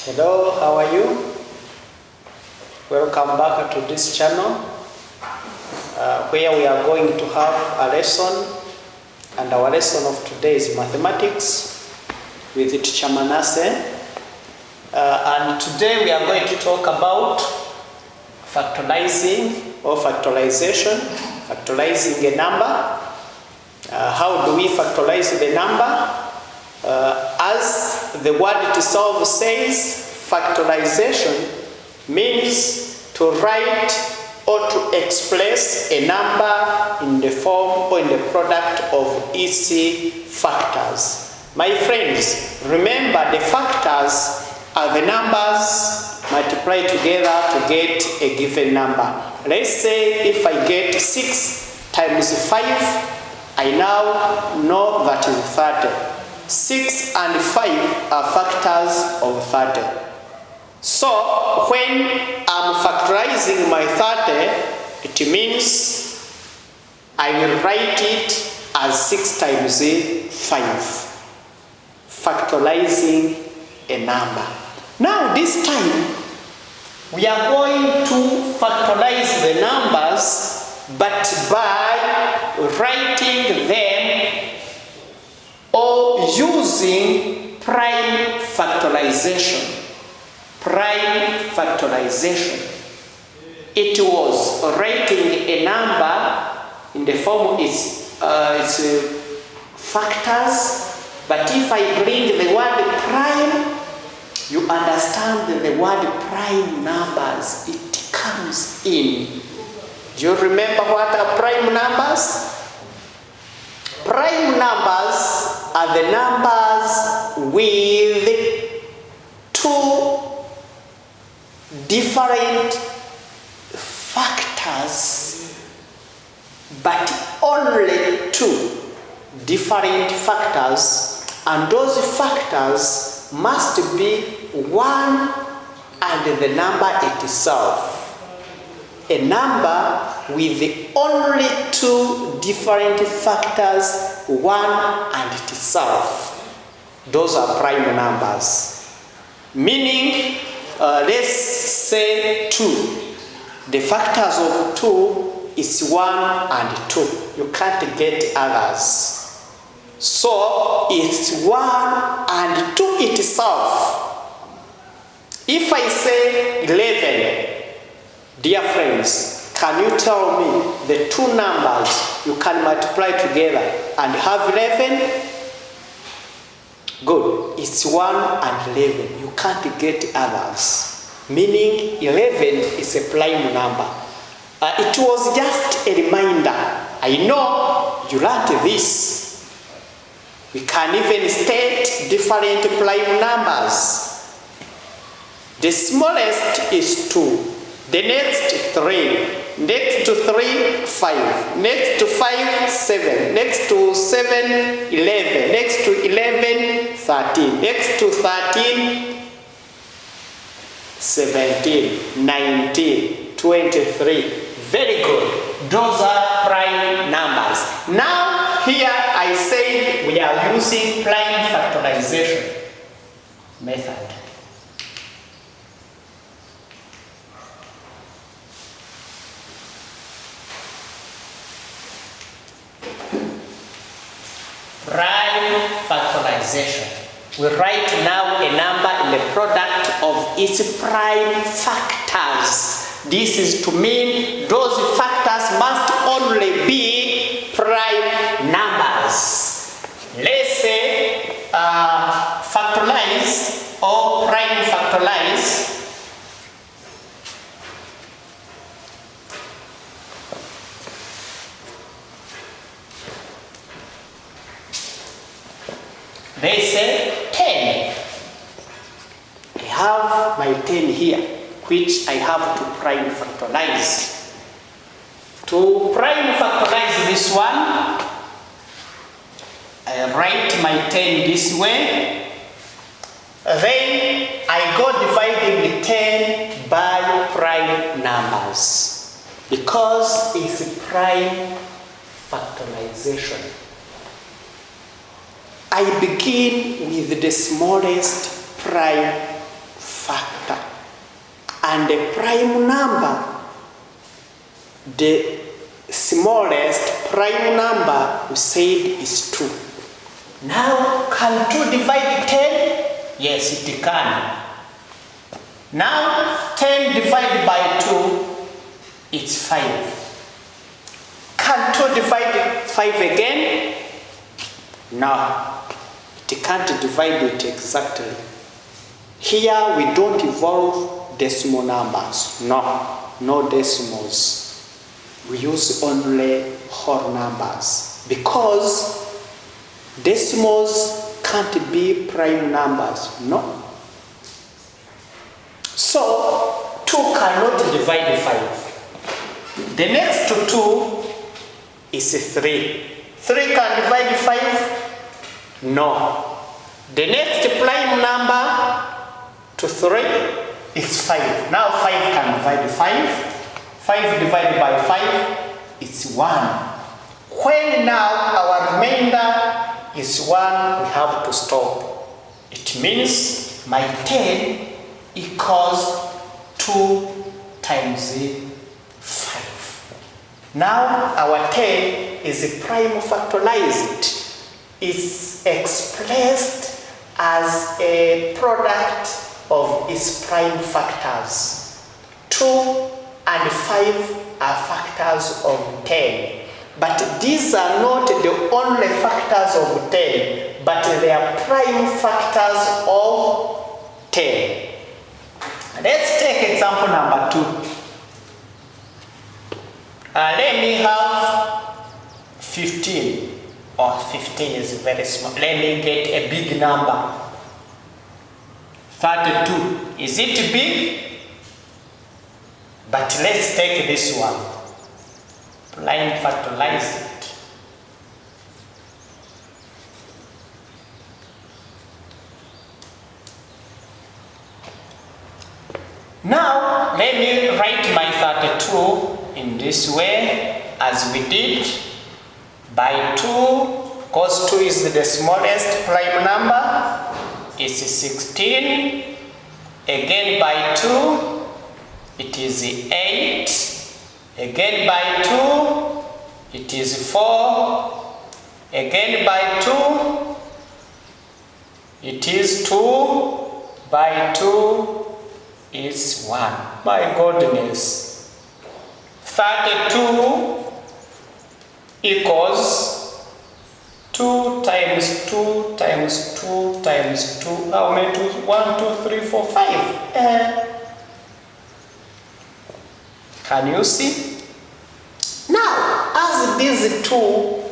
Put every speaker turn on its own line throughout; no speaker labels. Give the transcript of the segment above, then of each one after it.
Hello, how are you? Welcome back to this channel where we are going to have a lesson, and our lesson of today is mathematics with teacher Manasseh. And today we are going to talk about factorizing or factorization, factorizing a number. How do we factorize the number? As the word itself says, factorization means to write or to express a number in the form or in the product of its factors. My friends, remember the factors are the numbers multiplied together to get a given number. Let's say if I get 6 times 5, I now know that is 30. 6 and 5 are factors of 30. So when I'm factorizing my 30, it means I will write it as 6 times 5. Factorizing a number. Now this time, we are going to factorize the numbers, but by writing them or using prime factorization. Prime factorization. It was writing a number in the form of its factors, but if I bring the word prime, you understand that the word prime numbers, it comes in. Do you remember what are prime numbers? Prime numbers are the numbers with 2 different factors, but only 2 different factors, and those factors must be 1 and the number itself. A number with only 2 different factors, 1 and itself. Those are prime numbers. Meaning, let's say 2. The factors of 2 is 1 and 2. You can't get others. So it's 1 and 2 itself. If I say 11, dear friends, can you tell me the 2 numbers you can multiply together and have 11? Good. It's 1 and 11. You can't get others. Meaning 11 is a prime number. It was just a reminder. I know you learned this. We can even state different prime numbers. The smallest is 2. The next 3. Next to 3, 5. Next to 5, 7. Next to 7, 11. Next to 11, 13. Next to 13, 17, 19, 23. Very good. Those are prime numbers. Now, here I say we are using prime factorization method. Prime factorization. We write now a number in the product of its prime factors. This is to mean those factors must only be prime numbers. Let's say factorize or prime factorize. They say 10. I have my 10 here, which I have to prime factorize. To prime factorize this one, I write my 10 this way. Then I go dividing the 10 by prime numbers, because it's prime factorization. I begin with the smallest prime factor. And the prime number, the smallest prime number we said is 2. Now, can 2 divide 10? Yes, it can. Now, 10 divided by 2, it's 5. Can 2 divide 5 again? No, it can't divide it exactly. Here we don't involve decimal numbers. No decimals. We use only whole numbers because decimals can't be prime numbers. No. So 2 cannot divide 5. The next to 2 is 3. 3 can divide 5? No. The next prime number to 3 is 5. Now 5 can divide 5. 5 divided by 5, it's 1. When now our remainder is 1, we have to stop. It means my 10 equals 2 times 5. Now our 10 is prime factorized. It's expressed as a product of its prime factors. 2 and 5 are factors of 10. But these are not the only factors of 10, but they are prime factors of 10. Let's take example number 2. Let me have 15. 15 is very small. Let me get a big number. 32. Is it big? But let's take this one. Prime factorize it. Now, let me write my 32 in this way, as we did, by 2, because 2 is the smallest prime number, is 16, again by 2, it is 8, again by 2, it is 4, again by 2, it is 2, by 2 is 1. My goodness. 32 equals 2 times 2 times 2 times 2. How many 2? 1, 2, 3, 4, 5. Can you see? Now, as these 2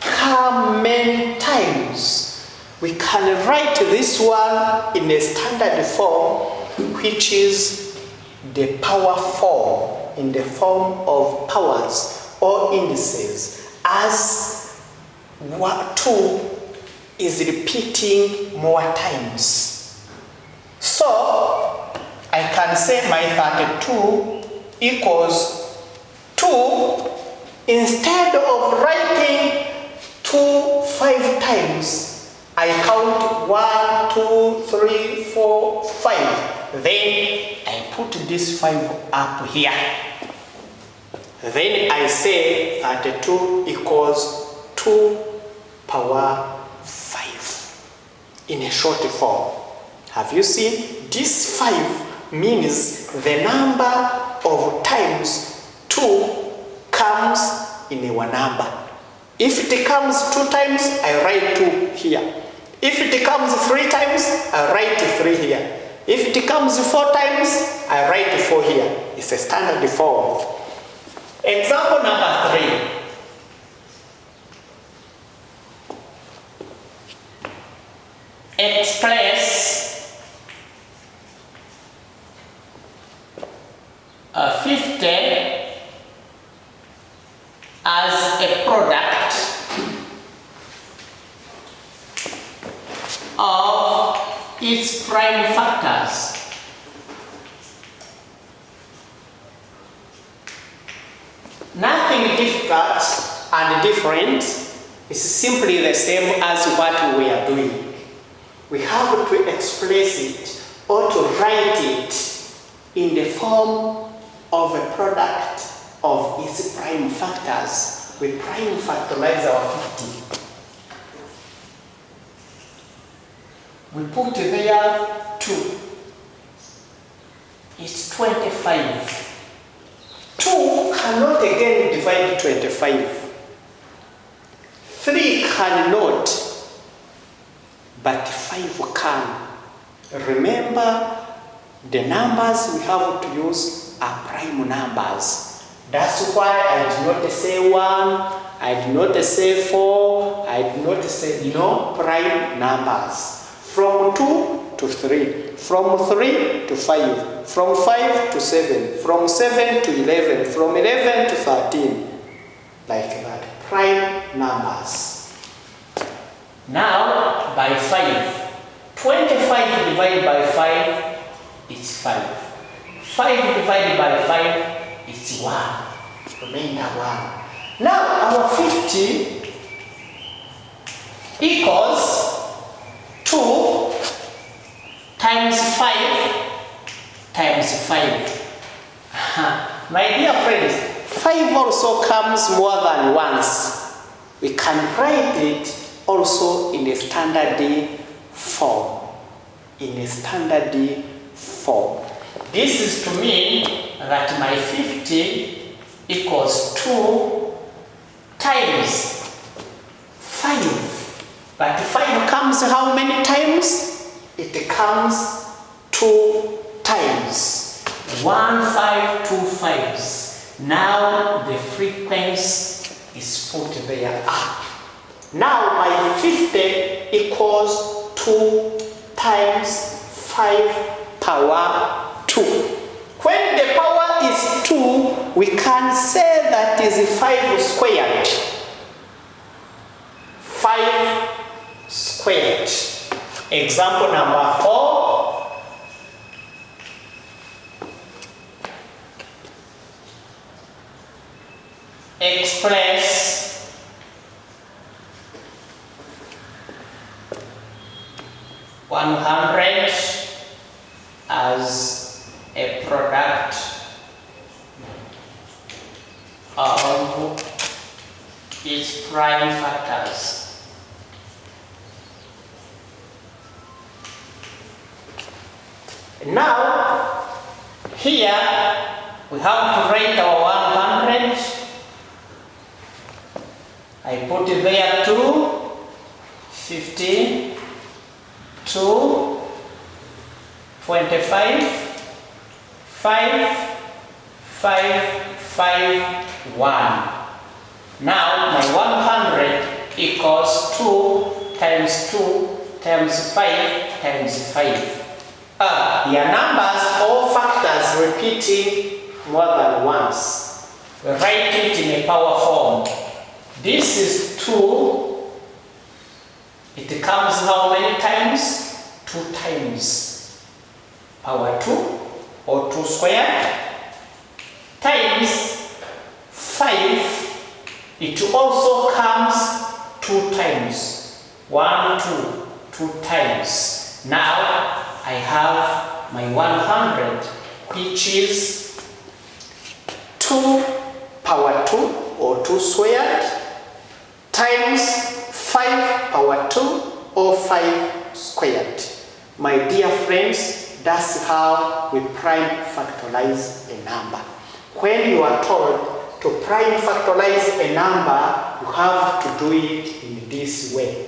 come many times, we can write this one in a standard form, which is the power form, in the form of powers or indices, as 2 is repeating more times. So, I can say my 32 equals 2. Instead of writing 2 5 times, I count 1, 2, 3, 4, 5. Then I put this 5 up here. Then I say 32 equals 2 power 5 in a short form. Have you seen? This 5 means the number of times 2 comes in a number. If it comes 2 times, I write 2 here. If it comes 3 times, I write 3 here. If it comes 4 times, I write 4 here. It's a standard form. Example number 3. Express 50 as a product of its prime factors. Nothing difficult and different. It's simply the same as what we are doing. We have to express it or to write it in the form of a product of its prime factors, we prime factorize our 50. We put there 2. It's 25. 2 cannot again divide 25. 3 cannot, but 5 can. Remember, the numbers we have to use are prime numbers. That's why I did not say 1, I did not say 4, I did not say, prime numbers. From 2 to 3, from 3 to 5, from 5 to 7, from 7 to 11, from 11 to 13, like that. Prime numbers. Now, by 5. 25 divided by 5 is 5. 5 divided by 5 is 1. Remainder 1. Now, our 50 equals 2 times 5 times 5. My dear friends, 5 also comes more than once. We can write it also in a standard form. In a standard form. This is to mean that my 50 equals 2 times 5. But 5 comes how many times? It comes 2 times. 1, 5, 2 5s. Now the frequency is put there up. Now my 50 equals 2 times 5 power 2. When the power is 2, we can say that is 5 squared. 5 squared. Example number 4. Express $100 as a product of its prime factors. Now, here we have to write our 100. I put there 2, 50, 2, 25, 5, 5, 5, 1. Now my 100 equals 2 times 2 times 5 times 5. There are numbers or factors repeating more than once. We write it in a power form. This is 2. It comes how many times? 2 times. Power 2 or 2 squared times 5. It also comes 2 times. 1, 2, 2 times. Now I have my 100, which is 2 power 2 or 2 squared times 5 power 2 or 5 squared. My dear friends, that's how we prime factorize a number. When you are told to prime factorize a number, you have to do it in this way.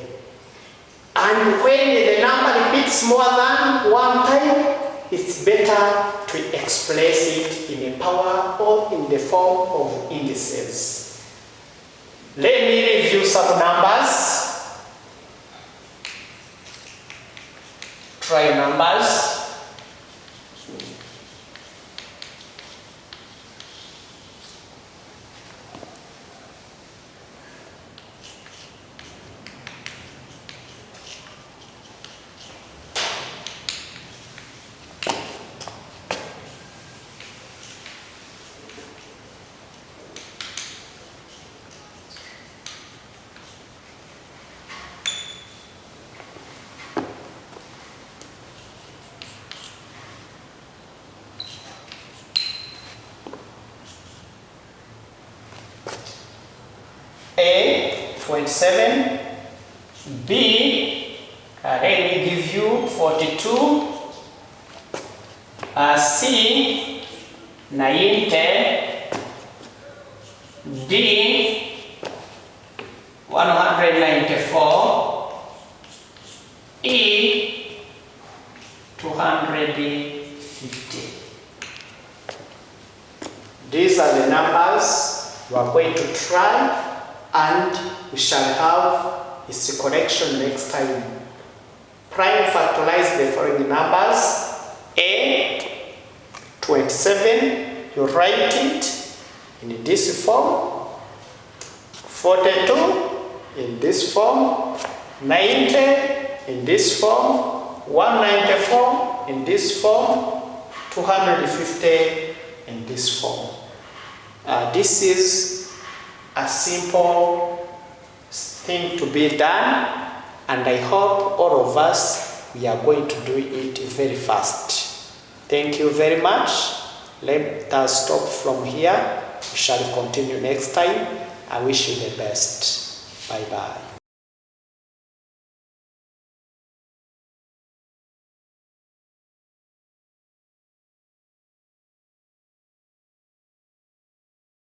And when the number repeats more than one time, it's better to express it in a power or in the form of indices. Let me review some numbers. Try numbers. 27. B, let me give you 42. C, 90. D, 194. E, 250. These are the numbers we are going to try, and we shall have its correction next time. Prime factorize the following numbers. A, 27, you write it in this form. 42 in this form. 90 in this form. 194 in this form. 250 in this form. This is a simple thing to be done, and I hope all of us, we are going to do it very fast. Thank you very much. Let us stop from here. We shall continue next time. I wish you the best. Bye-bye.